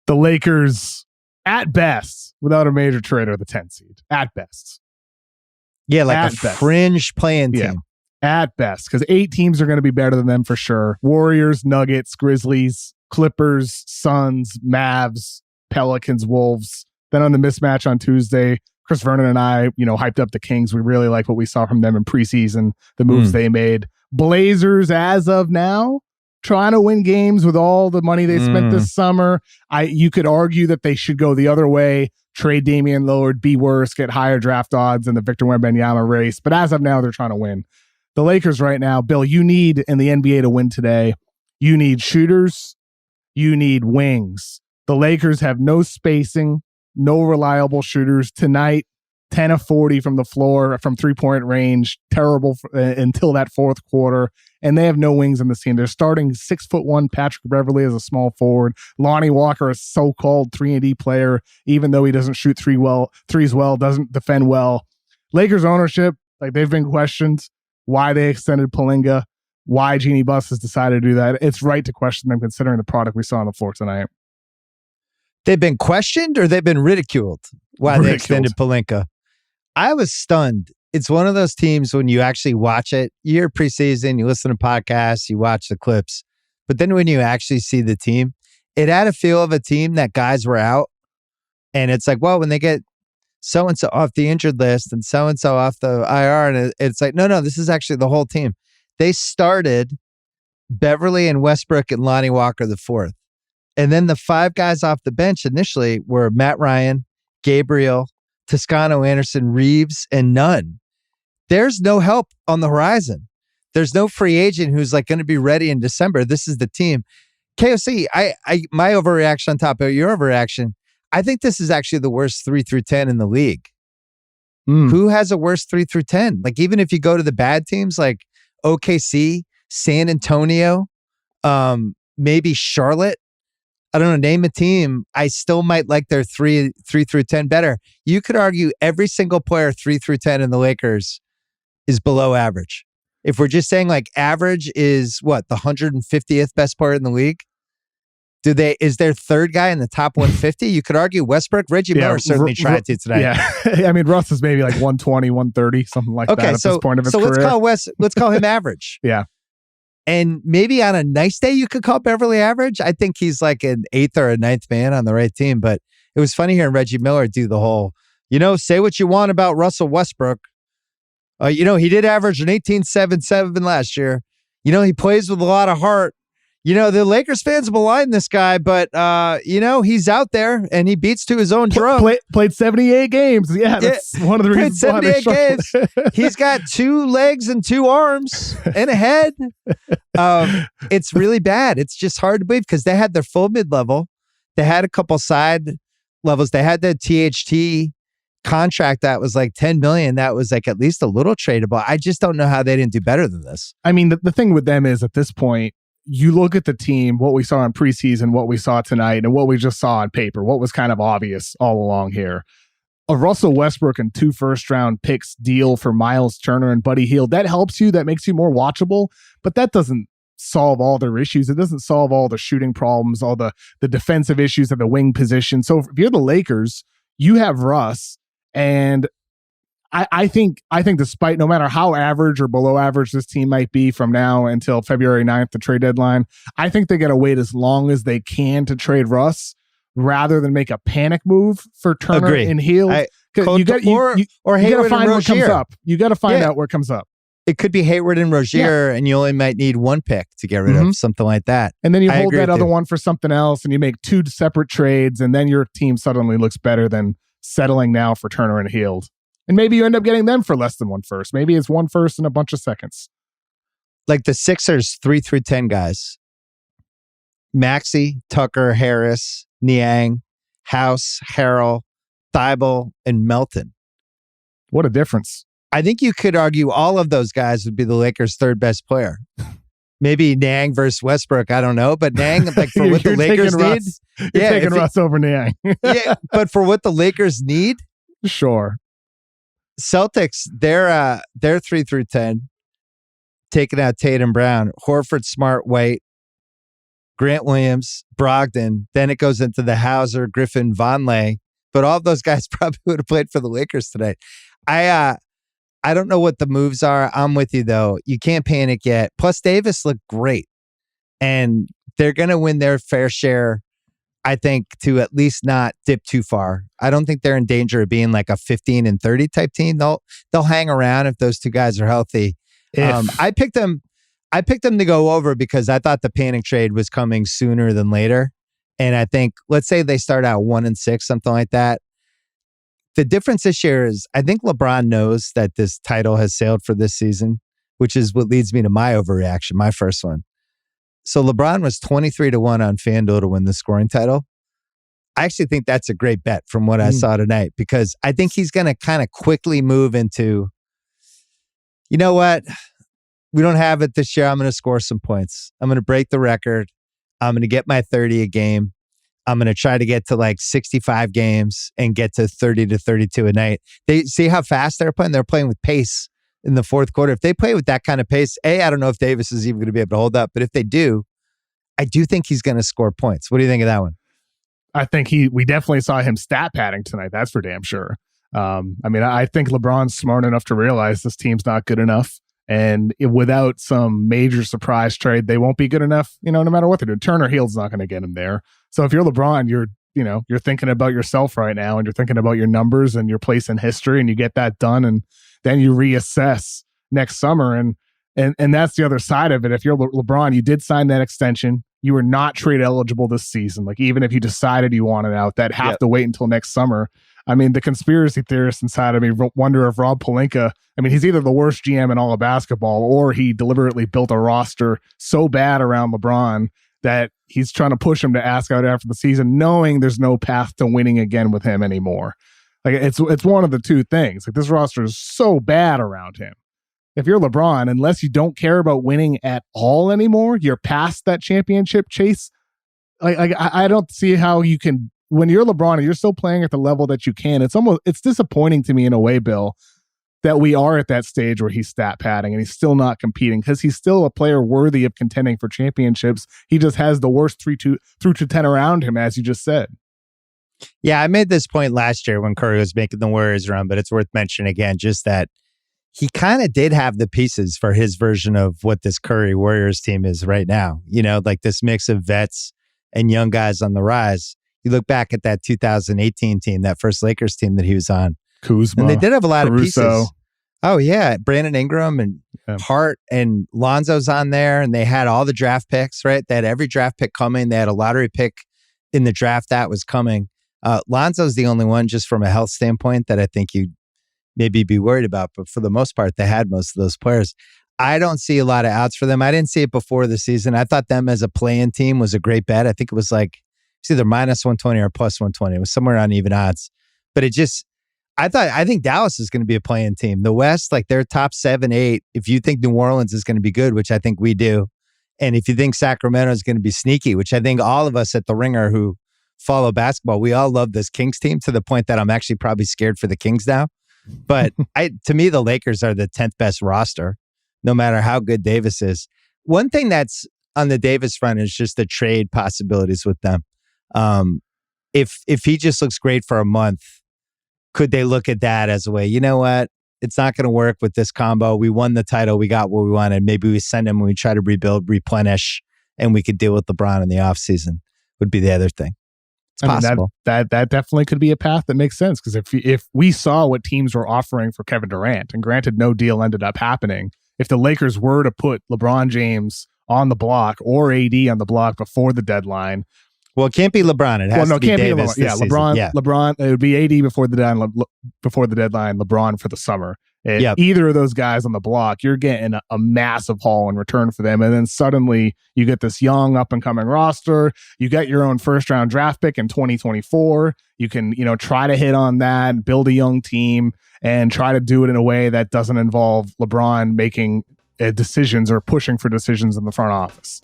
The Lakers, at best, without a major trade, are the 10th seed. At best. Yeah, like at a best. fringe playing team. At best, because 8 teams are going to be better than them for sure. Warriors, Nuggets, Grizzlies, Clippers, Suns, Mavs, Pelicans, Wolves. Then on the mismatch on Tuesday, Chris Vernon and I, hyped up the Kings. We really like what we saw from them in preseason, the moves they made. Blazers, as of now, trying to win games with all the money they spent this summer. You could argue that they should go the other way, trade Damian Lillard, be worse, get higher draft odds in the Victor Wembanyama race. But as of now, they're trying to win. The Lakers right now, Bill, you need in the NBA to win today, you need shooters, you need wings. The Lakers have no spacing, no reliable shooters. Tonight, 10 of 40 from the floor, from three-point range, terrible until that fourth quarter. And they have no wings in the team. They're starting 6'1" Patrick Beverley as a small forward. Lonnie Walker, a so-called 3-and-D player, even though he doesn't shoot threes well, doesn't defend well. Lakers ownership, they've been questioned. Why they extended Pelinka, why Jeannie Buss has decided to do that. It's right to question them considering the product we saw on the floor tonight. They've been questioned or they've been ridiculed why they extended Pelinka. I was stunned. It's one of those teams when you actually watch it, you're preseason, you listen to podcasts, you watch the clips, but then when you actually see the team, it had a feel of a team that guys were out. And it's like, well, when they get so-and-so off the injured list and so-and-so off the IR, and it's like, no, this is actually the whole team. They started Beverly and Westbrook and Lonnie Walker the fourth. And then the 5 guys off the bench initially were Matt Ryan, Gabriel, Toscano Anderson, Reeves, and Nunn. There's no help on the horizon. There's no free agent who's going to be ready in December. This is the team. KOC, my overreaction on top of your overreaction, I think this is actually the worst 3 through 10 in the league. Who has a worse 3 through 10? Even if you go to the bad teams like OKC, San Antonio, maybe Charlotte, I don't know, name a team, I still might like their 3 through 10 better. You could argue every single player 3 through 10 in the Lakers is below average. If we're just saying average is the 150th best player in the league? Is their third guy in the top 150? You could argue Westbrook. Reggie Miller certainly tried to tonight. Yeah. I mean, Russ is maybe 120, 130, something like that at this point of his career. Let's call him average. Yeah. And maybe on a nice day, you could call Beverly average. I think he's an 8th or a 9th man on the right team. But it was funny hearing Reggie Miller do the whole, say what you want about Russell Westbrook. He did average an 18.77 last year. He plays with a lot of heart. The Lakers fans malign this guy, but, he's out there and he beats to his own drum. Played 78 games. Yeah, that's one of the reasons. 78 games. He's got 2 legs and 2 arms and a head. It's really bad. It's just hard to believe because they had their full mid-level. They had a couple side levels. They had the THT contract that was $10 million. That was at least a little tradable. I just don't know how they didn't do better than this. I mean, the thing with them is at this point, you look at the team, what we saw in preseason, what we saw tonight, and what we just saw on paper, what was kind of obvious all along here. A Russell Westbrook and 2 first-round picks deal for Miles Turner and Buddy Hield, that helps you, that makes you more watchable, but that doesn't solve all their issues. It doesn't solve all the shooting problems, all the defensive issues at the wing position. So if you're the Lakers, you have Russ, and I think despite no matter how average or below average this team might be from now until February 9th, the trade deadline, I think they got to wait as long as they can to trade Russ rather than make a panic move for Turner and Hield. You got to find what comes up. You got to find out where it comes up. It could be Hayward and Rozier, and you only might need 1 pick to get rid of something like that. And then you hold that other one for something else, and you make 2 separate trades, and then your team suddenly looks better than settling now for Turner and Hield. And maybe you end up getting them for less than 1 first. Maybe it's 1 first and a bunch of seconds. The Sixers 3 through 10 guys. Maxey, Tucker, Harris, Niang, House, Harrell, Thibault, and Melton. What a difference. I think you could argue all of those guys would be the Lakers' 3rd best player. Maybe Niang versus Westbrook. I don't know. But Niang, for what the Lakers need. You're taking Russ over Niang. Yeah, but for what the Lakers need. Sure. Celtics, they're 3 through 10, taking out Tatum Brown, Horford, Smart, White, Grant Williams, Brogdon. Then it goes into the Hauser, Griffin, Vonleh. But all of those guys probably would have played for the Lakers today. I don't know what the moves are. I'm with you, though. You can't panic yet. Plus, Davis looked great. And they're going to win their fair share, I think, to at least not dip too far. I don't think they're in danger of being like a 15-30 type team. They'll hang around if those two guys are healthy. I picked them to go over because I thought the panic trade was coming sooner than later. And I think, let's say they start out 1-6, something like that. The difference this year is I think LeBron knows that this title has sailed for this season, which is what leads me to my overreaction, my first one. So LeBron was 23-1 on FanDuel to win the scoring title. I actually think that's a great bet from what I saw tonight, because I think he's going to kind of quickly move into, you know what? We don't have it this year. I'm going to score some points. I'm going to break the record. I'm going to get my 30 a game. I'm going to try to get to like 65 games and get to 30 to 32 a night. They see how fast they're playing. They're playing with pace in the fourth quarter. If they play with that kind of pace, I don't know if Davis is even going to be able to hold up. But if they do, I do think he's going to score points. What do you think of that one? I think we definitely saw him stat padding tonight. That's for damn sure. I think LeBron's smart enough to realize this team's not good enough. And without some major surprise trade, they won't be good enough, no matter what they're doing. Turner Hield's not going to get him there. So if you're LeBron, you're thinking about yourself right now, and you're thinking about your numbers and your place in history, and you get that done, and then you reassess next summer. And that's the other side of it. If you're LeBron, you did sign that extension. You were not trade eligible this season. Like, even if you decided you wanted out, that have to wait until next summer. I mean, the conspiracy theorist inside of me wonder if Rob Pelinka, he's either the worst GM in all of basketball, or he deliberately built a roster so bad around LeBron that he's trying to push him to ask out after the season, knowing there's no path to winning again with him anymore. Like, it's one of the two things. Like, this roster is so bad around him. If you're LeBron, unless you don't care about winning at all anymore, you're past that championship chase. I don't see how you can. When you're LeBron and you're still playing at the level that you can, it's disappointing to me in a way, Bill, that we are at that stage where he's stat padding and he's still not competing, because he's still a player worthy of contending for championships. He just has the worst through to 10 around him, as you just said. Yeah, I made this point last year when Curry was making the Warriors run, but it's worth mentioning again, just that he kind of did have the pieces for his version of what this Curry Warriors team is right now. Like this mix of vets and young guys on the rise. You look back at that 2018 team, that first Lakers team that he was on. Kuzma, and they did have a lot Caruso. of pieces. Oh, yeah. Brandon Ingram and Hart and Lonzo's on there. And they had all the draft picks, right? They had every draft pick coming. They had a lottery pick in the draft that was coming. Lonzo's the only one, just from a health standpoint, that I think you'd maybe be worried about. But for the most part, they had most of those players. I don't see a lot of outs for them. I didn't see it before the season. I thought them as a play-in team was a great bet. I think it was like, it's either minus 120 or plus 120. It was somewhere on even odds. But I think Dallas is going to be a play-in team. The West, like their top 7, 8, if you think New Orleans is going to be good, which I think we do, and if you think Sacramento is going to be sneaky, which I think all of us at the Ringer who follow basketball, we all love this Kings team, to the point that I'm actually probably scared for the Kings now. But to me, the Lakers are the 10th best roster, no matter how good Davis is. One thing that's on the Davis front is just the trade possibilities with them. If he just looks great for a month, could they look at that as a way, you know what? It's not going to work with this combo. We won the title. We got what we wanted. Maybe we send him and we try to rebuild, replenish, and we could deal with LeBron in the offseason, would be the other thing. It's possible. That definitely could be a path that makes sense, because if we saw what teams were offering for Kevin Durant, and granted no deal ended up happening, if the Lakers were to put LeBron James on the block or AD on the block before the deadline. Well, it can't be LeBron. It has to be Davis. Yeah, LeBron. It would be AD before the deadline. LeBron for the summer. Either of those guys on the block, you're getting a massive haul in return for them, and then suddenly you get this young up and coming roster. You get your own first round draft pick in 2024. You can try to hit on that, build a young team, and try to do it in a way that doesn't involve LeBron making decisions or pushing for decisions in the front office.